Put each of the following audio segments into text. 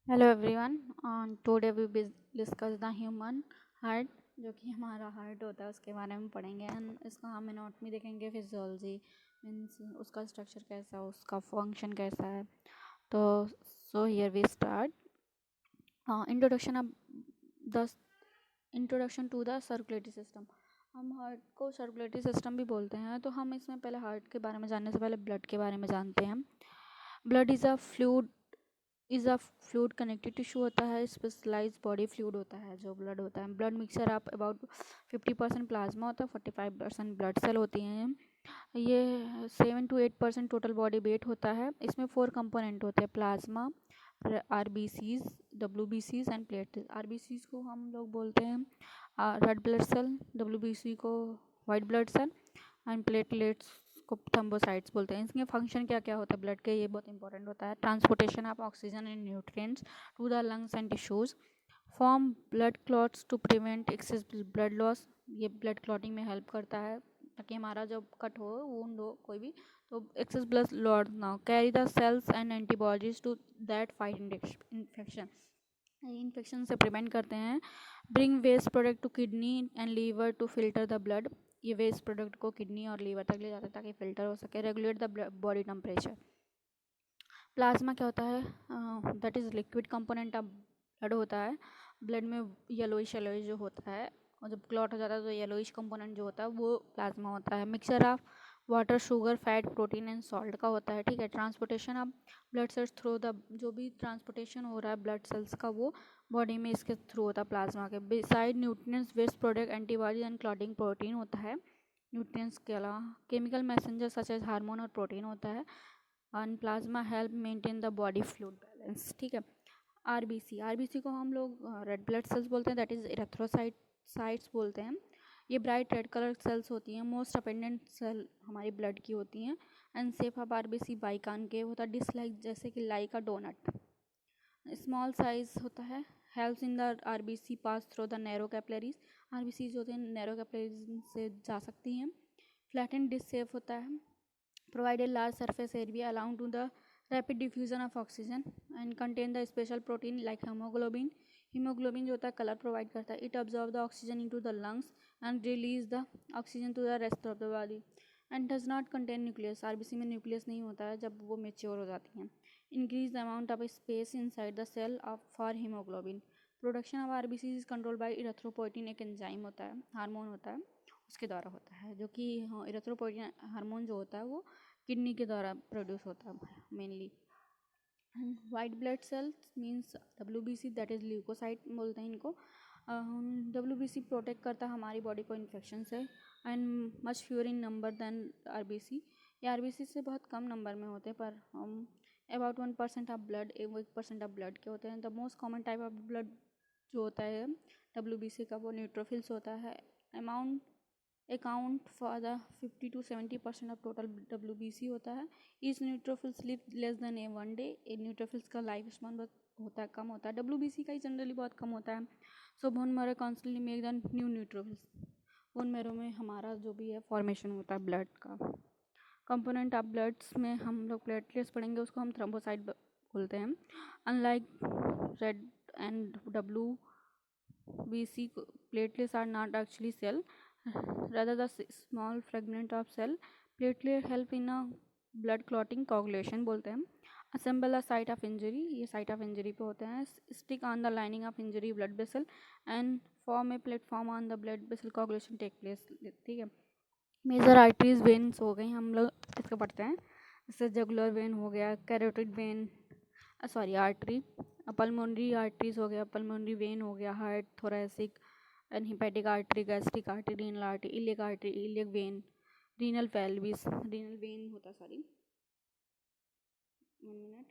Hello everyone. Today we discuss the human heart, जो कि हमारा हार्ट होता है उसके बारे में पढ़ेंगे। एंड इसका हम एनाटॉमी देखेंगे, फिजियोलॉजी मीन्स उसका स्ट्रक्चर कैसा है, उसका फंक्शन कैसा है। तो so here we start introduction of the introduction to the circulatory system. हम हार्ट को सर्कुलेटरी सिस्टम भी बोलते हैं। तो हम इसमें पहले हार्ट के बारे में जानने से पहले ब्लड के बारे में जानते हैं। Blood is a fluid connective tissue होता है, स्पेशलाइज बॉडी फ्लूइड होता है जो ब्लड होता है। ब्लड मिक्सचर आप अबाउट 50% प्लाज्मा होता है, 45% ब्लड सेल होती हैं। ये 7 to 8% टोटल बॉडी वेट होता है। इसमें 4 कंपोनेंट होते हैं: plasma, RBCs, WBCs and platelet. RBCs को हम लोग बोलते हैं रेड ब्लड सेल, WBC को white blood cell and platelets को थ्रोम्बोसाइट्स बोलते हैं। इसके फंक्शन क्या क्या होता है ब्लड के, ये बहुत इंपॉर्टेंट होता है। Transportation of oxygen and nutrients to the lungs and tissues, form blood clots to prevent excess blood loss. ये ब्लड क्लॉटिंग में हेल्प करता है ताकि हमारा जब कट हो, वुंड हो कोई भी, तो एक्सेस ब्लड लॉस ना हो। Carry the cells and antibodies to that fight infection, infection से प्रिवेंट करते हैं। Bring waste product to kidney and liver to filter the blood. ये वेस्ट प्रोडक्ट को किडनी और लीवर तक ले जाते हैं ताकि फिल्टर हो सके। Regulate the body temperature. Plasma क्या होता है? That is liquid component of blood होता है। ब्लड में येलोइश येलोइश जो होता है, और जब क्लॉट हो जाता है तो येलोइश कंपोनेंट जो होता है वो प्लाज्मा होता है। Mixture of water, sugar, fat, protein and salt का होता है। ठीक है। Transportation of blood cells through the, जो भी ट्रांसपोर्टेशन हो रहा है ब्लड सेल्स का वो बॉडी में इसके थ्रू होता है प्लाज्मा के। Beside nutrients, waste product, antibodies and clotting protein होता है। न्यूट्रिएंट्स के अलावा chemical messenger such as hormone और प्रोटीन होता है। And plasma help maintain the body fluid balance. ठीक है। आरबीसी को हम लोग रेड ब्लड सेल्स बोलते हैं, दैट इज इरेथ्रोसाइट्स बोलते हैं। ये ब्राइट रेड कलर सेल्स होती हैं, मोस्ट अपेंडेंट सेल हमारी ब्लड की होती हैं। And shape of RBC biconcave होता है, डिसलाइक जैसे कि like a donut. Small size होता है, helps in the RBC pass through the narrow capillaries. RBC जो होते हैं नैरो कैपिलरीज से जा सकती हैं। फ्लैटेंड डिस्क शेप होता है, provide a large surface area allowing to the rapid diffusion of oxygen and contain the special protein like hemoglobin. Hemoglobin जो होता है कलर प्रोवाइड करता है। It absorbs the oxygen into the lungs and release the oxygen to the rest of the body and does not contain nucleus. RBC में nucleus नहीं होता है जब वो मेच्योर हो जाती हैं। Increase the amount of space inside the cell of for hemoglobin. Production of RBC is control by erythropoietin, एक एंजाइम होता है, हार्मोन होता है, उसके द्वारा होता है, जो कि इरेथ्रोपोइटिन हार्मोन जो होता है वो किडनी के द्वारा प्रोड्यूस होता है mainly. White blood cells means WBC, that is leukocyte बोलते हैं इनको। WBC प्रोटेक्ट करता है हमारी बॉडी को इन्फेक्शन से। And much fewer in number than RBC। ये RBC से बहुत कम नंबर में होते हैं, पर हम about 1% of blood, 1% of blood के होते हैं। The most common type of blood जो होता है WBC का वो न्यूट्रोफिल्स होता है। Account for the 50 to 70% of total WBC होता है। Each neutrophils live less than a 1 day. Neutrophils का लाइफ स्पान बहुत होता है, कम होता है। WBC का ही जनरली बहुत कम होता है। So bone marrow constantly make the new neutrophils. Bone marrow में हमारा जो भी है फॉर्मेशन होता है ब्लड का। कंपोनेंट ऑफ ब्लड्स में हम लोग प्लेटलेट्स पढ़ेंगे, उसको हम थ्रोम्बोसाइट बोलते हैं। Unlike red and WBC, platelets are not actually cell, rather the small fragment of cell. Platelet help in a blood clotting coagulation बोलते हैं। assemble a site of injury, ये site of injury पे होते हैं। stick on the lining of injury blood vessel and form a platform on the blood vessel coagulation take place। ठीक है। Major arteries veins हो गई, हम लोग इसको पढ़ते हैं, जैसे जगुलर वेन हो गया, carotid when, sorry artery. Pulmonary arteries हो गया, पल्मोनरी वेन हो गया, heart, thoracic and hepatic artery, gastric artery, renal artery, iliac when, renal pelvis, renal vein होता, सॉरी 1 मिनट।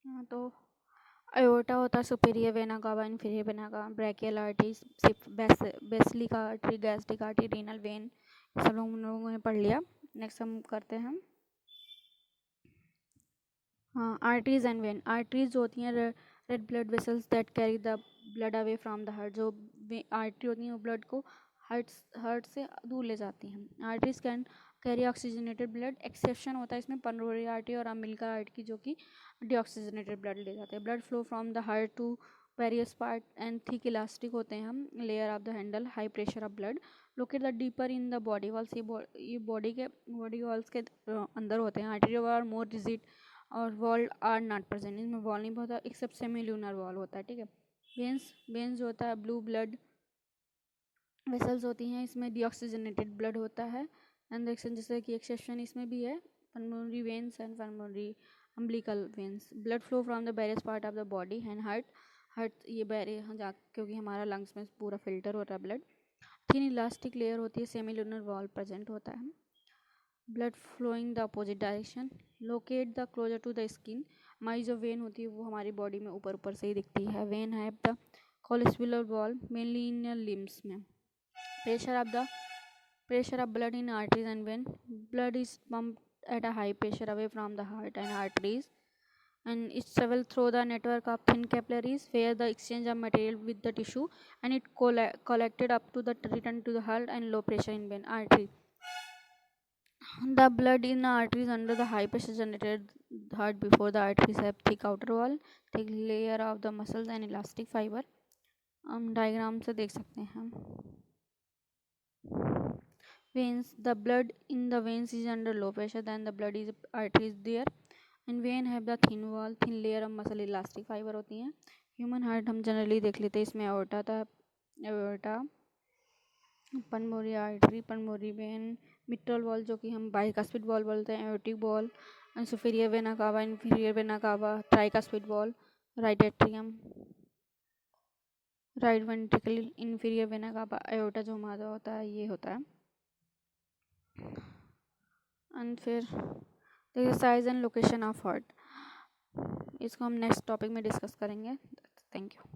हाँ, तो अयोर्टा होता, superior vena cava, inferior vena cava, brachial artery, Basilic artery, gastric artery, renal vein, सब लोगों ने पढ़ लिया। नेक्स्ट हम करते हैं हाँ आर्टरीज एंड वेन। आर्टरीज जो होती हैं red blood vessels that carry the blood away from the heart. जो आर्टरी होती हैं वो ब्लड को हार्ट से दूर ले जाती हैं। Arteries can carry oxygenated blood. Exception होता है इसमें पल्मोनरी आर्टरी और अम्बिलिकल आर्टरी जो कि डीऑक्सीजनेटेड ब्लड ले जाते हैं। Blood flow from the heart to various part and thick elastic होते हैं हम layer of the handle. High pressure of blood locate the deeper in the body walls. ये बॉडी वॉल्स के अंदर होते हैं। आर्टरी आर मोर रिजिड और wall are not present. इसमें वॉल नहीं होता एक्सेप्ट सेमील्यूनर वॉल होता है, ठीक है। वेन्स जो होता है ब्लू ब्लड वेसल्स होती हैं, इसमें डीऑक्सीजनेटेड ब्लड होता है। एंड देखिए जैसे कि एक्सेप्शन इसमें भी है pulmonary veins and pulmonary umbilical veins. Blood flow from the various part of the body and heart ये बैरियर क्योंकि हमारा लंग्स में पूरा फिल्टर होता है ब्लड। थिन इलास्टिक लेयर होती है, सेमील्यूनर वॉल प्रेजेंट होता है। Blood flowing the opposite direction locate the closer to the skin. हमारी जो वेन होती है वो हमारी बॉडी में ऊपर से ही दिखती है। वेन है the cholesterol wall mainly in limbs में। Pressure of blood in arteries and vein. Blood is pumped at a high pressure away from the heart and arteries, and it travels through the network of thin capillaries where the exchange of material with the tissue, and it collected up to the return to the heart and low pressure in vein artery. The blood in the arteries under the high pressure generated heart before the arteries have thick outer wall, thick layer of the muscles and elastic fiber. हम diagram से देख सकते हैं हम। Veins, the blood in the veins is under low pressure, then the blood is arteries there, and vein have the thin wall, thin layer of muscle elastic fiber होती हैं। Human heart हम generally देख लेते हैं, इसमें aorta था, aorta, pulmonary artery, pulmonary vein, mitral valve जो कि हम बाइकास्पिड वॉल बोलते हैं, aortic wall, superior vena cava, inferior vena cava, tricuspid wall, right atrium, right ventricle, inferior vena cava, aorta जो हमारा होता है ये होता है। एंड फिर देखिए size and location of heart, इसको हम नेक्स्ट टॉपिक में डिस्कस करेंगे। Thank you.